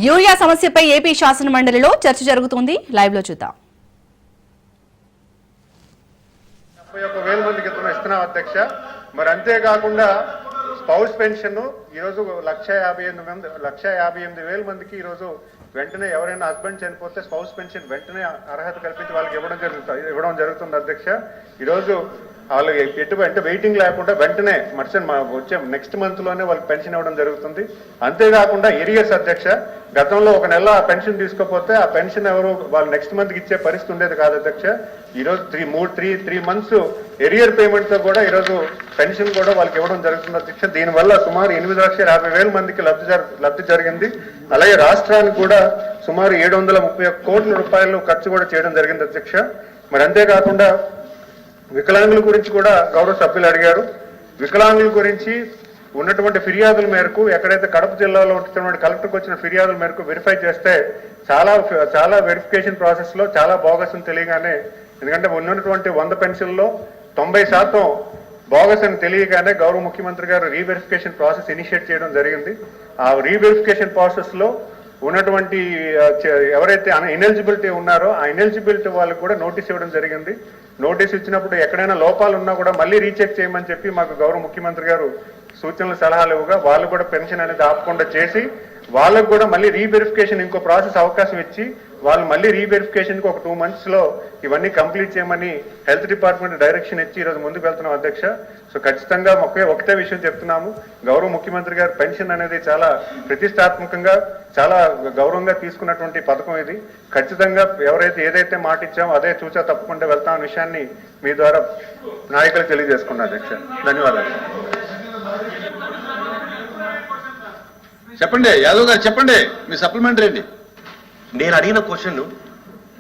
Urea సమస్యపై AP శాసన మండలిలో చర్చ జరుగుతోంది. లైవ్ లో చూద్దాం. 71,000 మందికి ఇస్తున్నాం అధ్యక్ష. మరి అంతేకాకుండా స్పౌస్ పెన్షన్ ఈరోజు 1,58,000 మందికి ఈరోజు వెంటనే ఎవరైనా హస్బెండ్ చనిపోతే స్పౌస్ పెన్షన్ వెంటనే అర్హత కల్పించి వాళ్ళకి ఇవ్వడం జరుగుతుంది అధ్యక్ష. ఈరోజు వాళ్ళకి ఎటువంటి వెయిటింగ్ లేకుండా వెంటనే వచ్చే నెక్స్ట్ మంత్ లోనే వాళ్ళకి పెన్షన్ ఇవ్వడం జరుగుతుంది. అంతేకాకుండా ఏరియర్స్ అధ్యక్ష, గతంలో ఒక నెల పెన్షన్ తీసుకోకపోతే ఆ పెన్షన్ ఎవరు వాళ్ళు నెక్స్ట్ మంత్కి ఇచ్చే పరిస్థితి ఉండేది కాదు అధ్యక్ష. ఈరోజు 3 మంత్స్ ఎరియర్ పేమెంట్ తో కూడా ఈరోజు పెన్షన్ కూడా వాళ్ళకి ఇవ్వడం జరుగుతుంది అధ్యక్ష. దీనివల్ల సుమారు 8,50,000 మందికి లబ్ధి జరిగింది. అలాగే రాష్ట్రానికి కూడా సుమారు 731 కోట్ల రూపాయలు ఖర్చు కూడా చేయడం జరిగింది అధ్యక్ష. మరి అంతేకాకుండా వికలాంగుల గురించి కూడా గౌరవ సభ్యులు అడిగారు. వికలాంగుల గురించి ఉన్నటువంటి ఫిర్యాదుల మేరకు ఎక్కడైతే కడప జిల్లాలో ఉన్నటువంటి కలెక్టర్కి వచ్చిన ఫిర్యాదుల మేరకు వెరిఫై చేస్తే చాలా వెరిఫికేషన్ ప్రాసెస్ లో చాలా బోగస్ అని తెలియగానే, ఎందుకంటే ఉన్నటువంటి 100 పెన్షన్లో 90% బోగస్ అని తెలియగానే గౌరవ ముఖ్యమంత్రి గారు రీవెరిఫికేషన్ ప్రాసెస్ ఇనిషియేట్ చేయడం జరిగింది. ఆ రీవెరిఫికేషన్ ప్రాసెస్ లో ఉన్నటువంటి ఎవరైతే ఇనెలిజిబిలిటీ ఉన్నారో ఆ ఇనెలిజిబిలిటీ వాళ్ళకి కూడా నోటీస్ ఇవ్వడం జరిగింది. నోటీస్ ఇచ్చినప్పుడు ఎక్కడైనా లోపాలు ఉన్నా కూడా మళ్ళీ రీచెక్ చేయమని చెప్పి మాకు గౌరవ ముఖ్యమంత్రి గారు సూచనలు సలహాలు ఇవ్వగా వాళ్ళు కూడా పెన్షన్ అనేది ఆపకుండా చేసి వాళ్ళకు కూడా మళ్ళీ రీవెరిఫికేషన్ ఇంకో ప్రాసెస్ అవకాశం ఇచ్చి వాళ్ళు మళ్ళీ రీవెరిఫికేషన్కి ఒక 2 months లో ఇవన్నీ కంప్లీట్ చేయమని హెల్త్ డిపార్ట్మెంట్ డైరెక్షన్ ఇచ్చి ఈరోజు ముందుకు వెళ్తున్నాం అధ్యక్ష. సో ఖచ్చితంగా ఒకటే విషయం చెప్తున్నాము, గౌరవ ముఖ్యమంత్రి గారు పెన్షన్ అనేది చాలా ప్రతిష్టాత్మకంగా చాలా గౌరవంగా తీసుకున్నటువంటి పథకం ఇది. ఖచ్చితంగా ఏదైతే మాట ఇచ్చామో అదే చూచా తప్పకుండా వెళ్తామన్న విషయాన్ని మీ ద్వారా నాయకులు తెలియజేసుకున్నా అధ్యక్ష. ధన్యవాదాలు. చెప్పండి యాదవ్ గారు, చెప్పండి మీ సప్లిమెంటరీ అండి. నేను అడిగిన క్వశ్చన్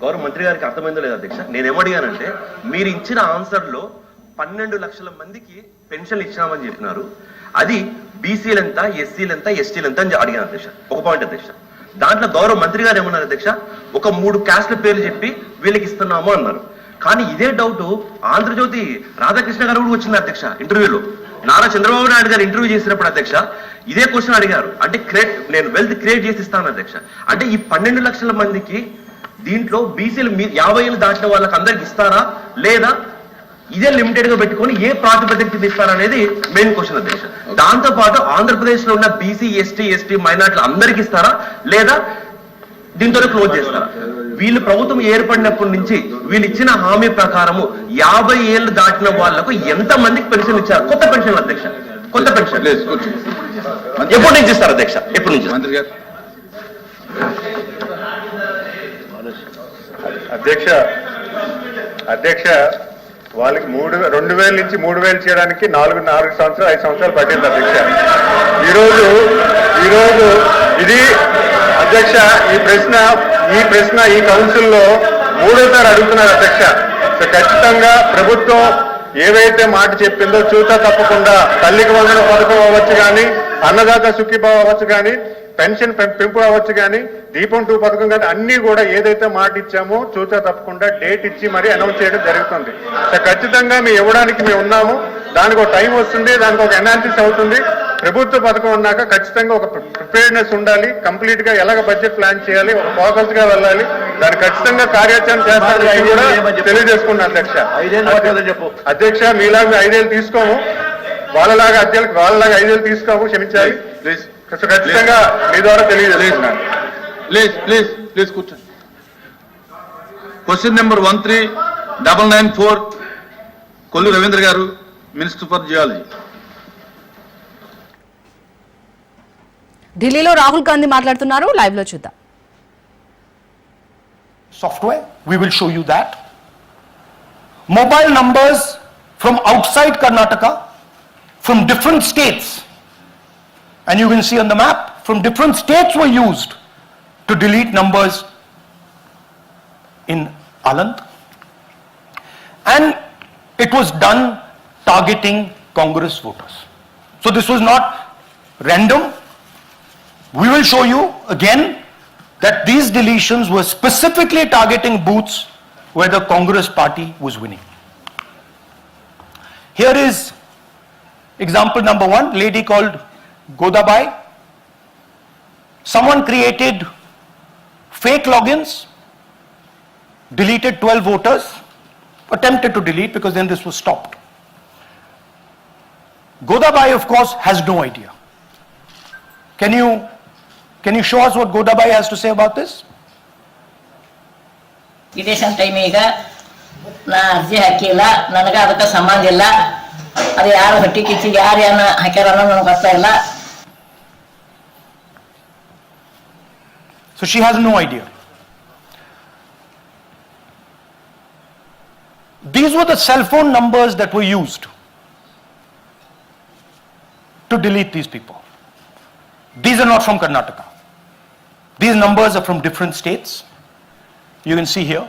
గౌరవ మంత్రి గారికి అర్థమైందో లేదు అధ్యక్ష. నేనేమడిగానంటే, మీరు ఇచ్చిన ఆన్సర్లో 12 లక్షల మందికి పెన్షన్లు ఇచ్చినామని చెప్పినారు. అది బీసీలంతా, ఎస్సీలంతా, ఎస్టీలంతా అని అడిగాను అధ్యక్ష. ఒక పాయింట్ అధ్యక్ష. దాంట్లో గౌరవ మంత్రి గారు ఏమన్నారు అధ్యక్ష, ఒక 3 క్యాస్ట్ల పేర్లు చెప్పి వీళ్ళకి ఇస్తున్నాము అన్నారు. కానీ ఇదే డౌట్ ఆంధ్రజ్యోతి రాధాకృష్ణ గారు కూడా వచ్చింది అధ్యక్ష. ఇంటర్వ్యూలో నారా చంద్రబాబు నాయుడు గారు ఇంటర్వ్యూ చేసినప్పుడు అధ్యక్ష ఇదే క్వశ్చన్ అడిగారు. అంటే నేను వెల్త్ క్రియేట్ చేసి ఇస్తాను అధ్యక్ష. అంటే ఈ 12 లక్షల మందికి దీంట్లో బీసీలు 50 ఏళ్ళు దాటిన వాళ్ళకి అందరికి ఇస్తారా, లేదా ఇదే లిమిటెడ్ గా పెట్టుకొని ఏ ప్రాతిపదిక ఇస్తారనేది మెయిన్ క్వశ్చన్ అధ్యక్ష. దాంతో పాటు ఆంధ్రప్రదేశ్ లో ఉన్న బీసీ, ఎస్టీ మైనార్టీలు అందరికి ఇస్తారా, లేదా దీంతోనే క్లోజ్ చేస్తారా? వీళ్ళు ప్రభుత్వం ఏర్పడినప్పటి నుంచి వీళ్ళు ఇచ్చిన హామీ ప్రకారము 50 ఏళ్ళు దాటిన వాళ్లకు ఎంత మందికి పెన్షన్ ఇచ్చారు? కొత్త పెన్షన్ అధ్యక్ష, కొత్త పెన్షన్ ఎప్పటి నుంచి ఇస్తారు అధ్యక్ష? ఎప్పటి నుంచి? మంత్రి గారు. అధ్యక్ష వాళ్ళకి 2,000 నుంచి 3,000 చేయడానికి 4 సంవత్సరాలు 5 సంవత్సరాలు పట్టింది అధ్యక్ష. ఈరోజు ఇది అధ్యక్ష ఈ ప్రశ్న ఈ కౌన్సిల్లో 3వసారి అడుగుతున్నారు అధ్యక్ష. సో ఖచ్చితంగా ప్రభుత్వం ఏవైతే మాట చెప్పిందో చూతా తప్పకుండా తల్లికి వందన పథకం అవ్వచ్చు కానీ, అన్నదాత సుఖీభావ అవ్వచ్చు కానీ, పెన్షన్ పెంపు అవ్వచ్చు కానీ, దీపం 2 పథకం కానీ అన్ని కూడా ఏదైతే మాట ఇచ్చామో చూతా తప్పకుండా డేట్ ఇచ్చి మరీ అనౌన్స్ చేయడం జరుగుతుంది. సో ఖచ్చితంగా మేము ఇవ్వడానికి మేము ఉన్నాము. దానికి ఒక టైం వస్తుంది, దానికి ఒక అనాలిసిస్ అవుతుంది. ప్రభుత్వ పథకం ఉన్నాక ఖచ్చితంగా ఒక ప్రిపేర్నెస్ ఉండాలి. కంప్లీట్ గా ఎలాగ బడ్జెట్ ప్లాన్ చేయాలి, ఒక ఫోకస్ గా వెళ్ళాలి. దాన్ని ఖచ్చితంగా కార్యాచరణ చేస్తారని కూడా తెలియజేసుకున్నాను అధ్యక్ష. అధ్యక్ష మీలాగా 5 ఏళ్ళు తీసుకోము, వాళ్ళలాగా 5 ఏళ్ళు తీసుకోము, క్షమించాలి. ఖచ్చితంగా మీ ద్వారా తెలియజేస్తున్నాను. ప్లీజ్ కూర్చోండి. క్వశ్చన్ నెంబర్ 13,994 కొల్లు రవీంద్ర గారు, మినిస్టర్ ఫర్ జియాలజీ. ఢిల్లీలో రాహుల్ గాంధీ మాట్లాడుతున్నారు. లైవ్ లో చూద్దాం. Software, we will show you that. Mobile numbers from outside Karnataka, from different states, and you can see on the map, from different states were used to delete numbers in Aland, and it was done targeting Congress voters. So this was not random. We will show you again that these deletions were specifically targeting booths where the Congress party was winning. Here is example number 1, lady called Godabai. someone created fake logins, deleted 12 voters, attempted to delete because then this was stopped. Godabai, of course, has no idea. Can you show us what Godabai has to say about this? Election time ಈಗ ನಾ ಅರ್ಜಿ ಹಾಕಿಲ್ಲ, ನನಗೆ ಅದಕ್ಕೆ ಸಂಬಂಧ ಇಲ್ಲ, ಅದು ಯಾರು ಹೊಟ್ಟಿ ಕಿಚ್ಚಿಗೆ ಯಾರು ಏನ ಹಾಕ್ಯಾರ ಅನ್ನೋದು ನನಗೆ ಗೊತ್ತಾಗಿಲ್ಲ. So she has no idea. These were the cell phone numbers that were used to delete these people. These are not from Karnataka. These numbers are from different states. You can see here.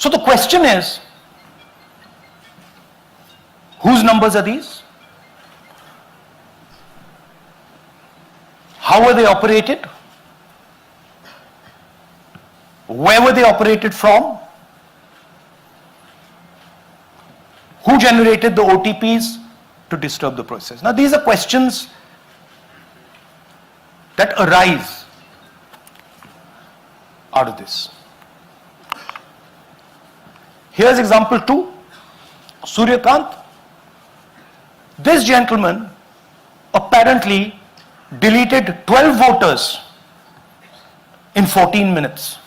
So the question is, whose numbers are these? How were they operated? Where were they operated from? Who generated the OTPs to disturb the process? Now these are questions that arise out of this. Here's example 2, Suryakant. This gentleman apparently deleted 12 voters in 14 minutes.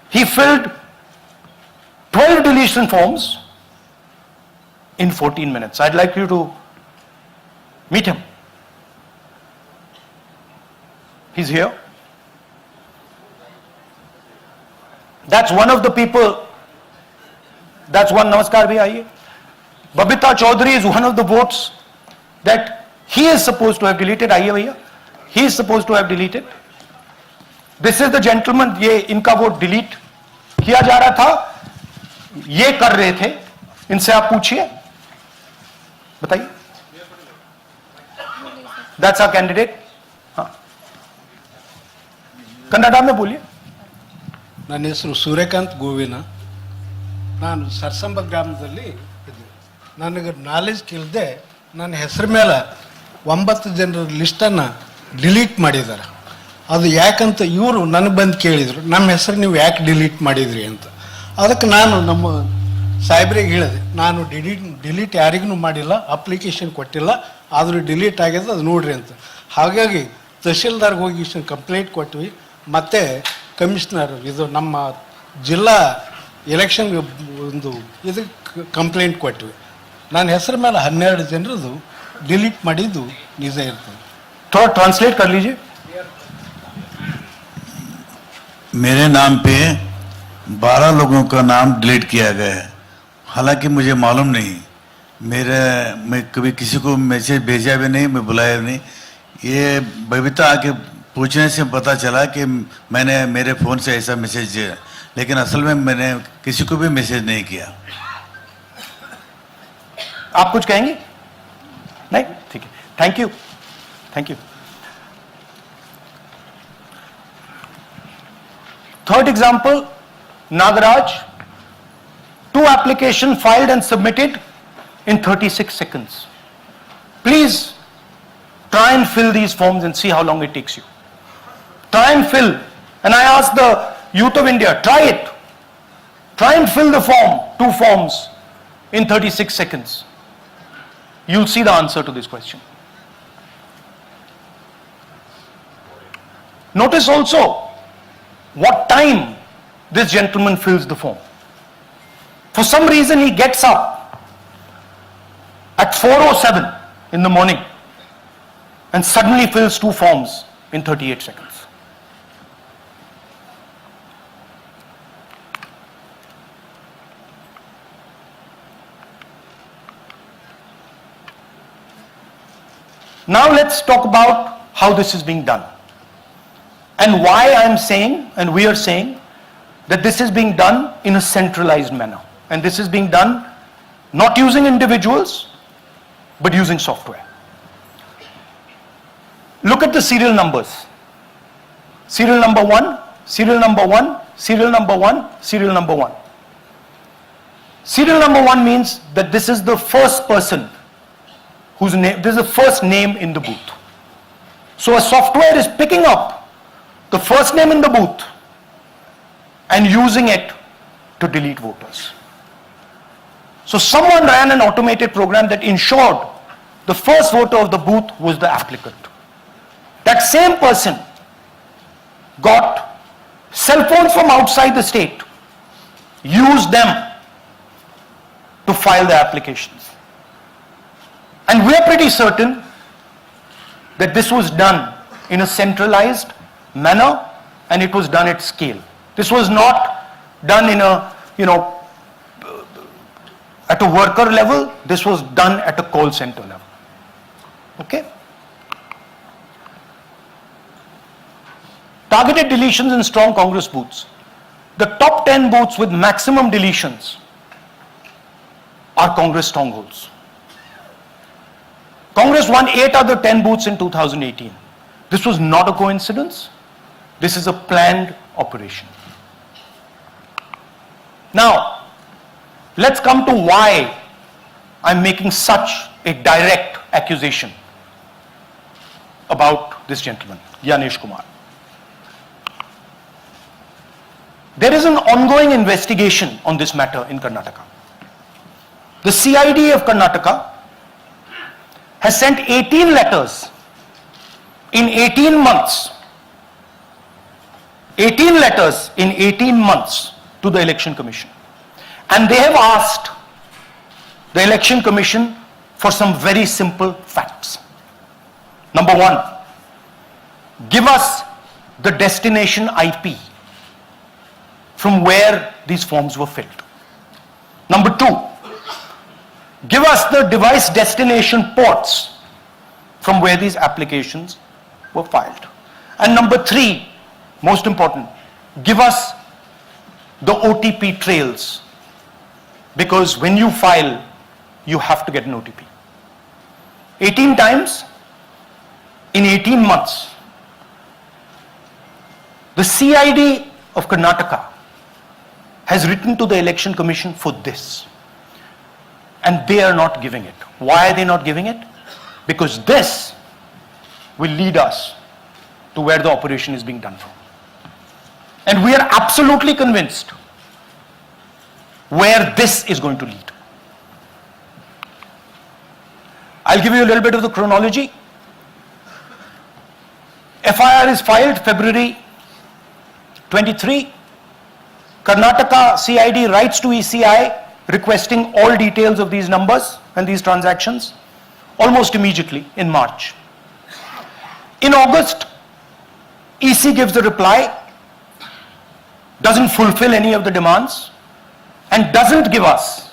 He filled 12 deletion forms in 14 minutes. I'd like you to meet him. He's here. That's one of the people. That's one. Namaskar bhi aiye. Babita Chaudhary is one of the votes that he is supposed to have deleted. Aiye bhaiya. He is supposed to have deleted. This is the gentleman. ये इनका vote delete किया जा रहा था, ये कर रहे थे. इनसे आप पूछिए, बताइए. That's our candidate. हाँ, कन्नड़ा में बोलिए. ನನ್ನ ಹೆಸರು ಸೂರ್ಯಕಾಂತ್ ಗೋವಿನ. ನಾನು ಸರ್ಸಂಬ ಗ್ರಾಮದಲ್ಲಿ ಇದ್ದೆ. ನನಗೆ ನಾಲೆಜ್ ಕೇಳದೆ ನನ್ನ ಹೆಸರು ಮೇಲೆ 9 ಜನರ ಲಿಸ್ಟನ್ನು ಡಿಲೀಟ್ ಮಾಡಿದ್ದಾರೆ. ಅದು ಯಾಕಂತ ಇವರು ನನಗೆ ಬಂದು ಕೇಳಿದರು, ನಮ್ಮ ಹೆಸರು ನೀವು ಯಾಕೆ ಡಿಲೀಟ್ ಮಾಡಿದ್ರಿ ಅಂತ. ಅದಕ್ಕೆ ನಾನು ನಮ್ಮ ಸಾಹೇಬ್ರಿಗೆ ಹೇಳಿದೆ, ನಾನು ಡಿಲೀಟ್ ಯಾರಿಗೂ ಮಾಡಿಲ್ಲ, ಅಪ್ಲಿಕೇಶನ್ ಕೊಟ್ಟಿಲ್ಲ, ಆದರೂ ಡಿಲೀಟ್ ಆಗಿದೆ, ಅದು ನೋಡ್ರಿ ಅಂತ. ಹಾಗಾಗಿ ತಹಶೀಲ್ದಾರ್ಗೆ ಹೋಗಿ ಕಂಪ್ಲೇಂಟ್ ಕೊಟ್ವಿ. ಮತ್ತು ಕಮಿಷನರ್ ಇದು ನಮ್ಮ ಜಿಲ್ಲಾ ಎಲೆಕ್ಷನ್ಗೆ ಒಂದು ಇದಕ್ಕೆ ಕಂಪ್ಲೇಂಟ್ ಕೊಟ್ವಿ. ನನ್ನ ಹೆಸರು ಮೇಲೆ 12 ಜನರದು ಡಿಲೀಟ್ ಮಾಡಿದ್ದು ನಿಜ ಇರ್ತದೆ. थोड़ा ट्रांसलेट कर लीजिए. मेरे नाम पे 12 लोगों का नाम डिलीट किया गया है. हालांकि मुझे मालूम नहीं, मैं कभी किसी को मैसेज भेजा भी नहीं, मैं बुलाया भी नहीं. ये बबीता आके पूछने से पता चला कि मैंने मेरे फ़ोन से ऐसा मैसेज दिया, लेकिन असल में मैंने किसी को भी मैसेज नहीं किया. आप कुछ कहेंगे? नहीं, ठीक है. Thank you. Thank you. Third example, Nagaraj. 2 applications filed and submitted in 36 seconds. Please try and fill these forms and see how long it takes you. Try and fill. And I ask the youth of India, try it. Try and fill the form, 2 forms in 36 seconds. You'll see the answer to this question. Notice also what time this gentleman fills the form. For some reason he gets up at 4:07 in the morning and suddenly fills 2 forms in 38 seconds. Now let's talk about how this is being done and why I am saying and we are saying that this is being done in a centralized manner, and this is being done not using individuals but using software. Look at the serial numbers. serial number 1, serial number 1, serial number 1, serial number 1. Serial number 1 means that this is the first person whose name, this is the first name in the booth. So a software is picking up the first name in the booth and using it to delete voters. So someone ran an automated program that ensured the first voter of the booth was the applicant. That same person got cell phones from outside the state, used them to file the applications. And we are pretty certain that this was done in a centralized manner and it was done at scale. This was not done in a, at a worker level. This was done at a call center level. Okay? Targeted deletions in strong Congress booths. The top 10 booths with maximum deletions are Congress strongholds. Congress won 8 other 10 booths in 2018. This was not a coincidence. This is a planned operation. Now, let's come to why I'm making such a direct accusation about this gentleman, Gyanesh Kumar. There is an ongoing investigation on this matter in Karnataka. The CID of Karnataka has sent 18 letters in 18 months. 18 letters in 18 months to the Election Commission. And they have asked the Election Commission for some very simple facts. Number 1, give us the destination IP from where these forms were filled. Number 2, give us the device destination ports from where these applications were filed. And number 3, most important, give us the OTP trails, because when you file, you have to get an OTP. 18 times in 18 months. The CID of Karnataka has written to the Election Commission for this. And they are not giving it. Why are they not giving it? Because this will lead us to where the operation is being done from. And we are absolutely convinced where this is going to lead. I'll give you a little bit of the chronology. FIR is filed February 23. Karnataka CID writes to ECI requesting all details of these numbers and these transactions almost immediately in March. In August, EC gives a reply, doesn't fulfill any of the demands, and doesn't give us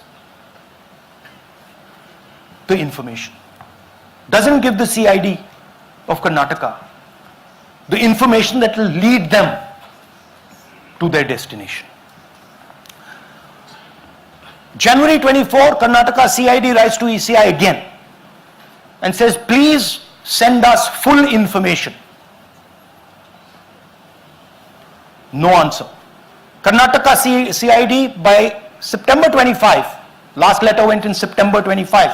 the information. Doesn't give the CID of Karnataka the information that will lead them to their destination. January 24, Karnataka CID writes to ECI again and says, please send us full information. No answer. Karnataka CID by September 25, last letter went in September 25,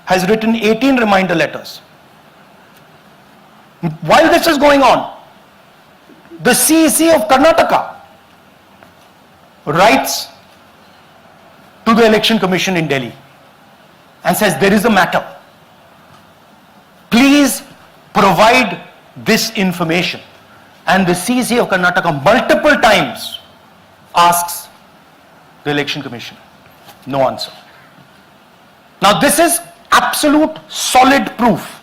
has written 18 reminder letters. While this is going on, the CEC of Karnataka writes to the Election Commission in Delhi and says, there is a matter. Please provide this information. And the CEC of Karnataka multiple times asks the Election Commission. No answer. Now this is absolute solid proof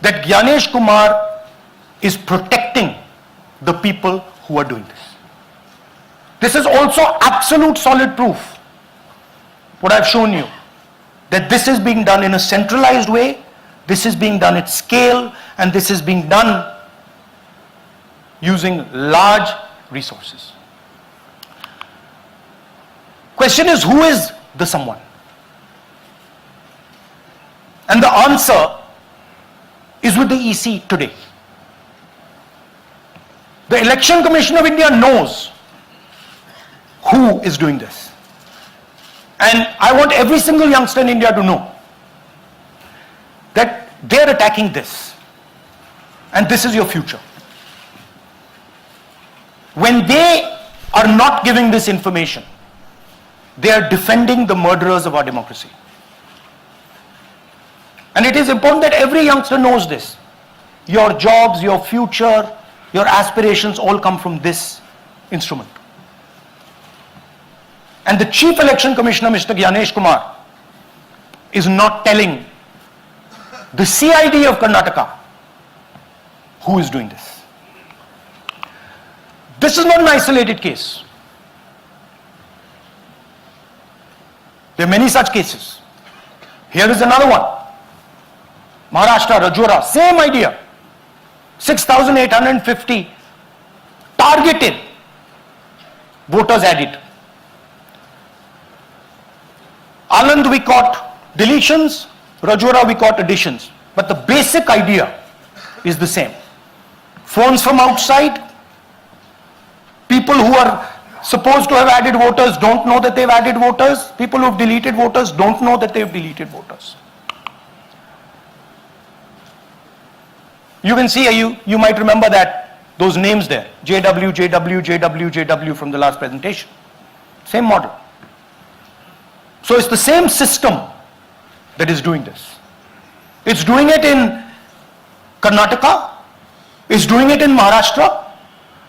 that Gyanesh Kumar is protecting the people who are doing this. This is also absolute solid proof, what I've shown you, that this is being done in a centralized way, this is being done at scale, and this is being done using large resources. Question is, who is the someone? And the answer is with the EC today. The Election Commission of India knows who is doing this. And I want every single youngster in India to know that they are attacking this. And this is your future. When they are not giving this information, they are defending the murderers of our democracy. And it is important that every youngster knows this. Your jobs, your future, your aspirations all come from this instrument. And the Chief Election Commissioner, Mr. Gyanesh Kumar, is not telling the CID of Karnataka who is doing this. This is not an isolated case. There are many such cases. Here is another one. Maharashtra, Rajora, same idea. 6,850 targeted voters added. Anand we caught deletions, Rajora we caught additions. But the basic idea is the same. Phones from outside, people who are supposed to have added voters don't know that they've added voters, people who have deleted voters don't know that they've deleted voters. You can see, you might remember that, those names there, JW, JW, JW, JW from the last presentation. Same model. So it's the same system that is doing this. It's doing it in Karnataka, it's doing it in Maharashtra,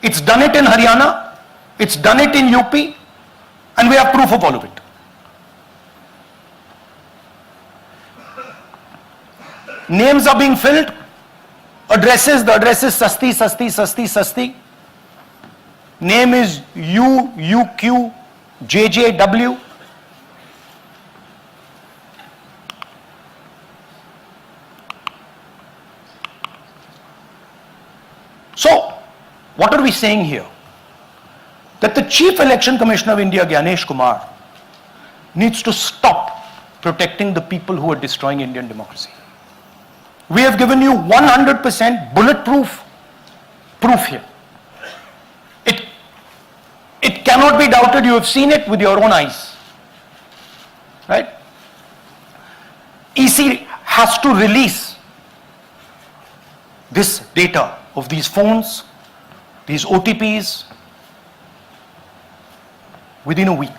it's done it in Haryana, it's done it in UP, and we have proof of all of it. Names are being filled, addresses, the address is Sasti, Sasti, Sasti, Sasti. Name is UQ, JJW. So, what are we saying here? That the Chief Election Commissioner of India, Gyanesh Kumar, needs to stop protecting the people who are destroying Indian democracy. We have given you 100% bulletproof proof here. It cannot be doubted. You have seen it with your own eyes. Right? EC has to release this data of these phones, these OTPs, within a week.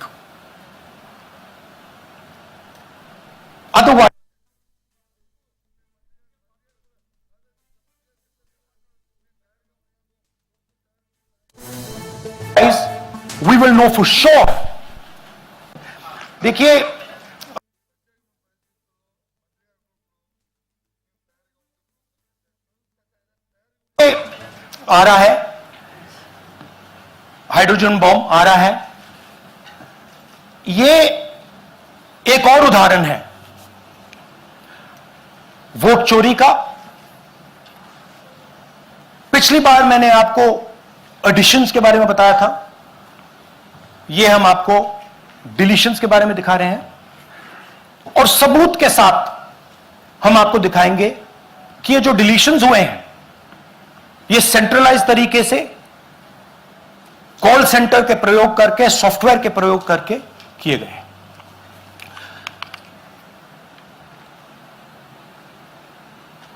Otherwise, we will know for sure. देखिए, आ रहा है, hydrogen bomb आ रहा है. ये एक और उदाहरण है वोट चोरी का. पिछली बार मैंने आपको एडिशंस के बारे में बताया था. ये हम आपको डिलीशंस के बारे में दिखा रहे हैं, और सबूत के साथ हम आपको दिखाएंगे कि ये जो डिलीशंस हुए हैं ये सेंट्रलाइज तरीके से कॉल सेंटर के प्रयोग करके, सॉफ्टवेयर के प्रयोग करके किए गए हैं.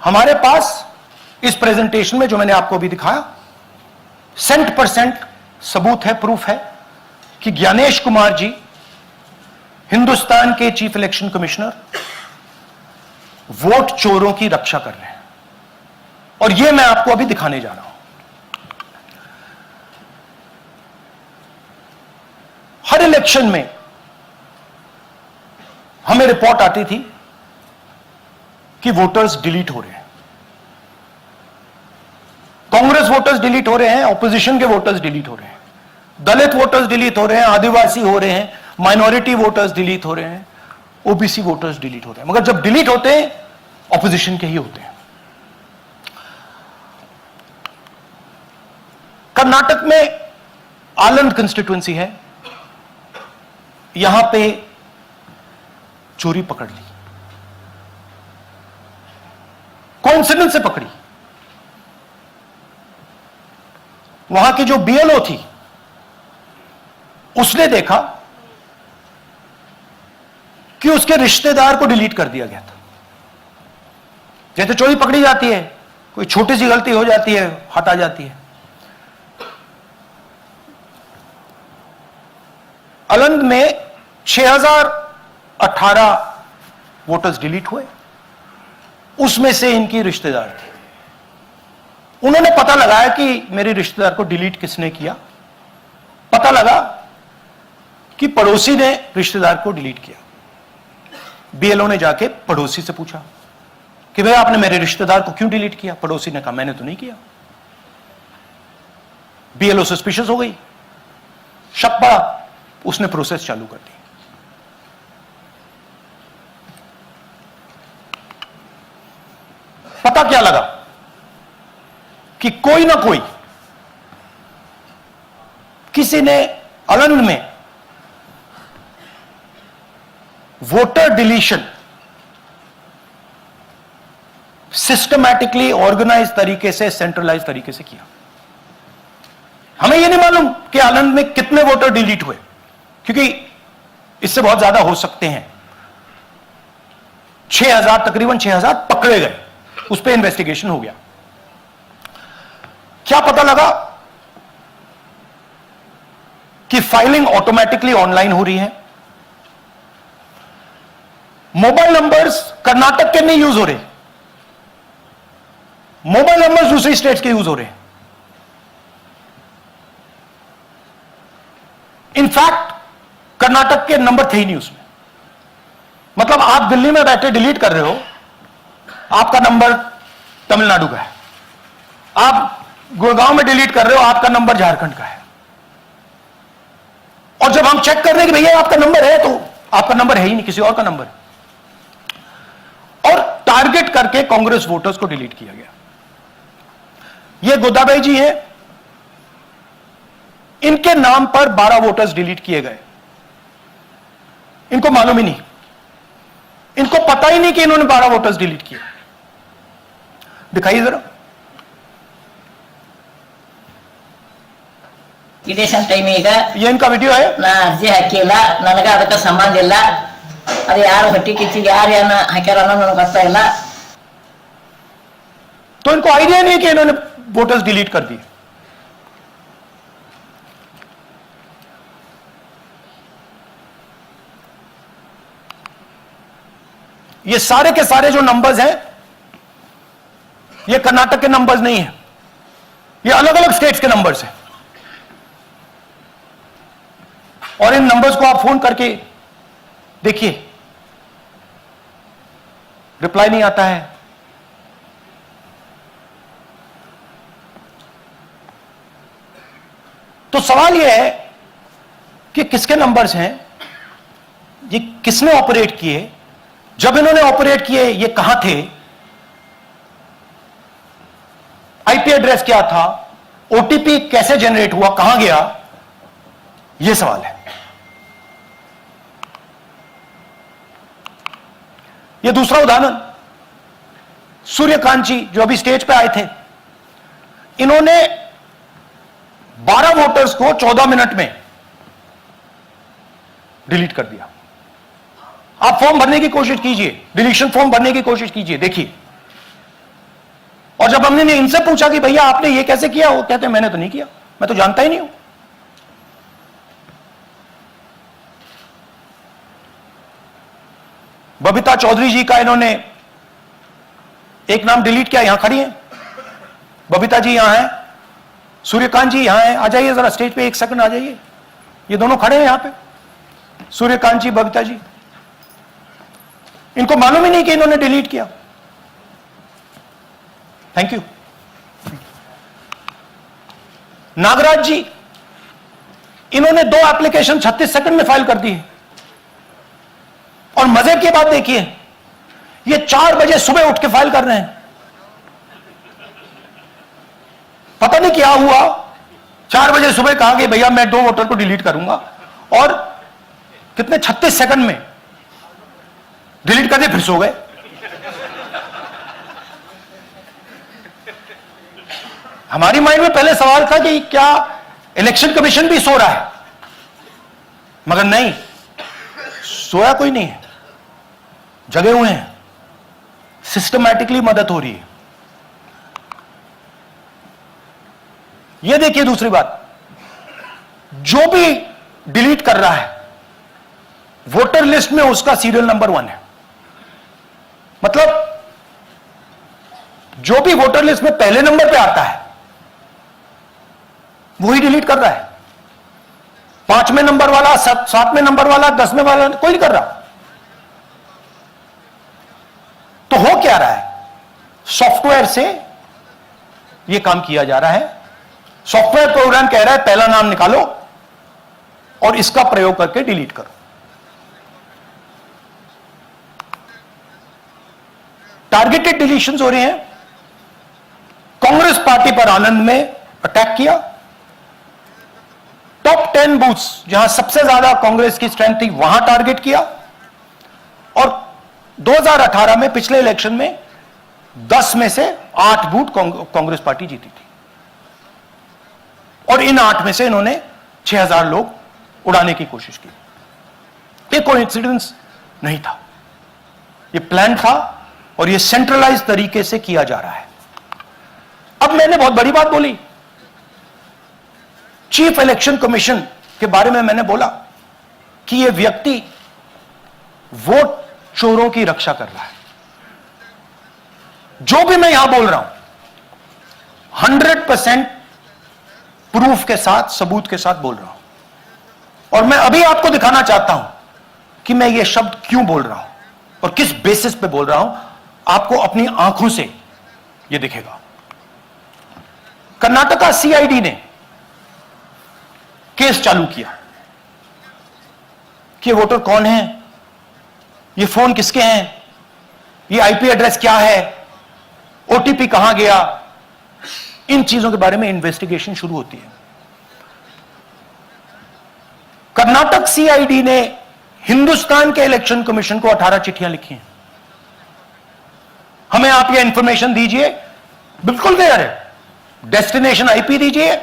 हमारे पास इस प्रेजेंटेशन में जो मैंने आपको अभी दिखाया 100% सबूत है, प्रूफ है कि ज्ञानेश कुमार जी हिंदुस्तान के चीफ इलेक्शन कमिश्नर वोट चोरों की रक्षा कर रहे हैं. और यह मैं आपको अभी दिखाने जा रहा हूं. हर इलेक्शन में हमें रिपोर्ट आती थी कि वोटर्स डिलीट हो रहे हैं. कांग्रेस वोटर्स डिलीट हो रहे हैं, ऑपोजिशन के वोटर्स डिलीट हो रहे हैं, दलित वोटर्स डिलीट हो रहे हैं, आदिवासी हो रहे हैं, माइनॉरिटी वोटर्स डिलीट हो रहे हैं, ओबीसी वोटर्स डिलीट हो रहे हैं. मगर जब डिलीट होते हैं ऑपोजिशन के ही होते हैं. कर्नाटक में आलंद कंस्टिट्यूएंसी है, यहां पे चोरी पकड़ ली. कोई कोइंसिडेंस से पकड़ी। वहां की जो बीएलओ थी उसने देखा कि उसके रिश्तेदार को डिलीट कर दिया गया था। जैसे चोरी पकड़ी जाती है, कोई छोटी सी गलती हो जाती है, हटा जाती है। अलंग में 6018 वोटर्स डिलीट हुए, उसमें से इनकी रिश्तेदार थे। उन्होंने पता लगाया कि मेरे रिश्तेदार को डिलीट किसने किया। पता लगा कि पड़ोसी ने रिश्तेदार को डिलीट किया। बीएलओ ने जाके पड़ोसी से पूछा कि भाई आपने मेरे रिश्तेदार को क्यों डिलीट किया? पड़ोसी ने कहा मैंने तो नहीं किया। बीएलओ सस्पिशियस हो गई, शक पड़ा, उसने प्रोसेस चालू कर दी। पता क्या लगा कि कोई ना कोई, किसी ने अलंग में वोटर डिलीशन सिस्टमैटिकली ऑर्गेनाइज तरीके से, सेंट्रलाइज तरीके से किया। हमें यह नहीं मालूम कि अलंग में कितने वोटर डिलीट हुए, क्योंकि इससे बहुत ज्यादा हो सकते हैं। 6000, तकरीबन 6000 पकड़े गए, उस पर इन्वेस्टिगेशन हो गया। क्या पता लगा कि फाइलिंग ऑटोमेटिकली ऑनलाइन हो रही है। मोबाइल नंबर्स कर्नाटक के नहीं यूज हो रहे, मोबाइल नंबर्स दूसरी स्टेट्स के यूज हो रहे हैं। इनफैक्ट कर्नाटक के नंबर थे ही नहीं उसमें। मतलब आप दिल्ली में बैठे डिलीट कर रहे हो, आपका नंबर तमिलनाडु का है। आप गुड़गांव में डिलीट कर रहे हो, आपका नंबर झारखंड का है। और जब हम चेक कर रहे हैं कि भैया आपका नंबर है, तो आपका नंबर है ही नहीं, किसी और का नंबर है। और टारगेट करके कांग्रेस वोटर्स को डिलीट किया गया। ये गोदाबाई जी हैं, इनके नाम पर 12 वोटर्स डिलीट किए गए। इनको मालूम ही नहीं, इनको पता ही नहीं कि इन्होंने 12 वोटर्स डिलीट किए। दिखाइए जरा। ಇದೇಶನ್ ಟೈಮ್ ಈಗ ये इनका वीडियो है। ನಾ ಅರ್ಜಿ ಹಾಕಿಲ್ಲ, ನನಗ ಅದಕ್ಕೆ ಸಂಬಂಧ ಇಲ್ಲ। ಅದು ಯಾರು ಹೊಟ್ಟಿ ಕಿಚ್ಚಿಗೆ ಯಾರು ಏನ ಹಾಕ್ಯಾರ ಅನ್ನೋದು ನನಗೆ ಗೊತ್ತಾಗಿಲ್ಲ। तो इनको आइडिया नहीं कि इन्होंने वोटर्स डिलीट कर दिए। ये सारे के सारे जो नंबर्स हैं, ये कर्नाटक के नंबर्स नहीं है, ये अलग अलग स्टेट्स के नंबर्स हैं। और इन नंबर्स को आप फोन करके देखिए, रिप्लाई नहीं आता है। तो सवाल यह है कि किसके नंबर्स हैं, ये किसने ऑपरेट किए, जब इन्होंने ऑपरेट किए ये कहां थे, आईपी एड्रेस क्या था, ओटीपी कैसे जनरेट हुआ, कहां गया, यह सवाल है। यह दूसरा उदाहरण, सूर्यकांत जी जो अभी स्टेज पे आए थे, इन्होंने 12 वोटर्स को 14 मिनट में डिलीट कर दिया। आप फॉर्म भरने की कोशिश कीजिए, डिलीशन फॉर्म भरने की कोशिश कीजिए, देखिए। और जब हमने इनसे पूछा कि भैया आपने ये कैसे किया, वो कहते हैं मैंने तो नहीं किया, मैं तो जानता ही नहीं हूं। बबीता चौधरी जी का इन्होंने एक नाम डिलीट किया, यहां खड़ी हैं बबीता जी, यहां है सूर्यकांत जी, यहां है, आ जाइए जरा स्टेज पे, 1 सेकंड आ जाइए। ये दोनों खड़े हैं यहां पे, सूर्यकांत जी, बबीता जी। इनको मालूम ही नहीं कि इन्होंने डिलीट किया। Thank you. नागराज जी, इन्होंने 2 एप्लीकेशन 36 सेकंड में फाइल कर दी है। और मजे की बात देखिए, ये 4 बजे सुबह उठ के फाइल कर रहे हैं। पता नहीं क्या हुआ, 4 बजे सुबह कहा कि भैया मैं 2 वोटर को डिलीट करूंगा, और कितने 36 सेकंड में डिलीट करके फिर सो गए। हमारी माइंड में पहले सवाल था कि क्या इलेक्शन कमीशन भी सो रहा है, मगर नहीं, सोया कोई नहीं है, जगे हुए हैं, सिस्टमैटिकली मदद हो रही है। यह देखिए दूसरी बात, जो भी डिलीट कर रहा है वोटर लिस्ट में उसका सीरियल नंबर 1 है। मतलब जो भी वोटर लिस्ट में पहले नंबर पे आता है वही डिलीट कर रहा है। 5वें नंबर वाला, 7वें नंबर वाला, 10वें वाला कोई नहीं कर रहा। तो हो क्या रहा है, सॉफ्टवेयर से यह काम किया जा रहा है। सॉफ्टवेयर प्रोग्राम कह रहा है पहला नाम निकालो और इसका प्रयोग करके डिलीट करो। टारगेटेड डिलीशंस हो रहे हैं। कांग्रेस पार्टी पर आनंद में अटैक किया। टॉप 10 बूथ्स जहां सबसे ज्यादा कांग्रेस की स्ट्रेंथ थी वहां टारगेट किया। और 2018 में पिछले इलेक्शन में 10 में से 8 बूथ कांग्रेस पार्टी जीती थी और इन 8 में से इन्होंने 6000 लोग उड़ाने की कोशिश की। ये कोइंसिडेंस नहीं था, ये प्लान था और ये सेंट्रलाइज तरीके से किया जा रहा है। अब मैंने बहुत बड़ी बात बोली, चीफ इलेक्शन कमीशन के बारे में मैंने बोला कि यह व्यक्ति वोट चोरों की रक्षा कर रहा है। जो भी मैं यहां बोल रहा हूं 100% प्रूफ के साथ, सबूत के साथ बोल रहा हूं। और मैं अभी आपको दिखाना चाहता हूं कि मैं ये शब्द क्यों बोल रहा हूं और किस बेसिस पे बोल रहा हूं। आपको अपनी आंखों से यह दिखेगा। कर्नाटका सीआईडी ने केस चालू किया कि वोटर कौन है, ये फोन किसके हैं, ये आईपी एड्रेस क्या है, ओटीपी कहां गया, इन चीजों के बारे में इन्वेस्टिगेशन शुरू होती है। कर्नाटक सीआईडी ने हिंदुस्तान के इलेक्शन कमीशन को 18 चिट्ठियां लिखी हैं। हमें आप ये इंफॉर्मेशन दीजिए, बिल्कुल क्लियर है। डेस्टिनेशन आईपी दीजिए,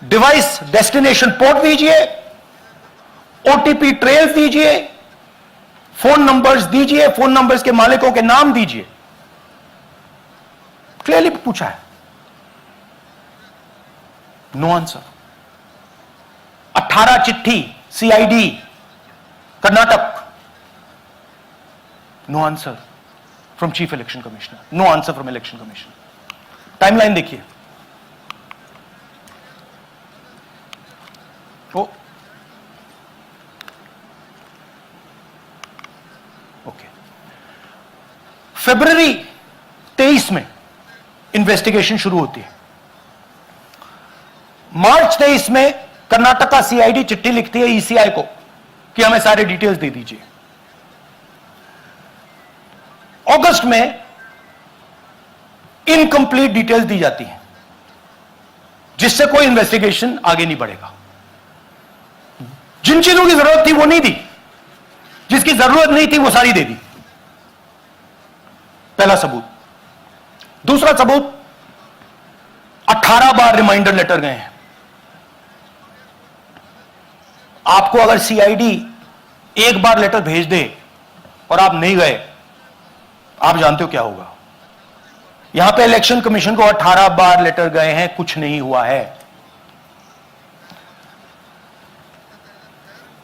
डिवाइस डेस्टिनेशन पोर्ट दीजिए, ओटीपी ट्रेल दीजिए, फोन नंबर्स दीजिए, फोन नंबर्स के मालिकों के नाम दीजिए। क्लियरली पूछा है, नो आंसर। 18 चिट्ठी CID Karnataka, no answer from chief election commissioner, no answer from election commission. Timeline देखिए, ओके, फरवरी 23 में इन्वेस्टिगेशन शुरू होती है। मार्च 23 में कर्नाटका सीआईडी चिट्ठी लिखती है ईसीआई को कि हमें सारे डिटेल्स दे दीजिए। अगस्त में इनकंप्लीट डिटेल्स दी जाती हैं जिससे कोई इन्वेस्टिगेशन आगे नहीं बढ़ेगा। जिन चीजों की जरूरत थी वो नहीं दी, जिसकी जरूरत नहीं थी वो सारी दे दी। पहला सबूत। दूसरा सबूत, 18 बार रिमाइंडर लेटर गए हैं। आपको अगर सीआईडी एक बार लेटर भेज दे और आप नहीं गए, आप जानते हो क्या होगा। यहां पे इलेक्शन कमीशन को 18 बार लेटर गए हैं, कुछ नहीं हुआ है।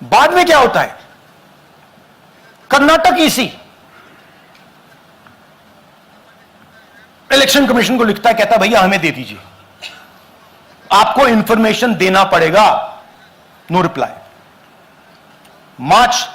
बाद में क्या होता है, कर्नाटक ईसी इलेक्शन कमीशन को लिखता है, कहता है भैया हमें दे दीजिए, आपको इंफॉर्मेशन देना पड़ेगा। No reply. मार्च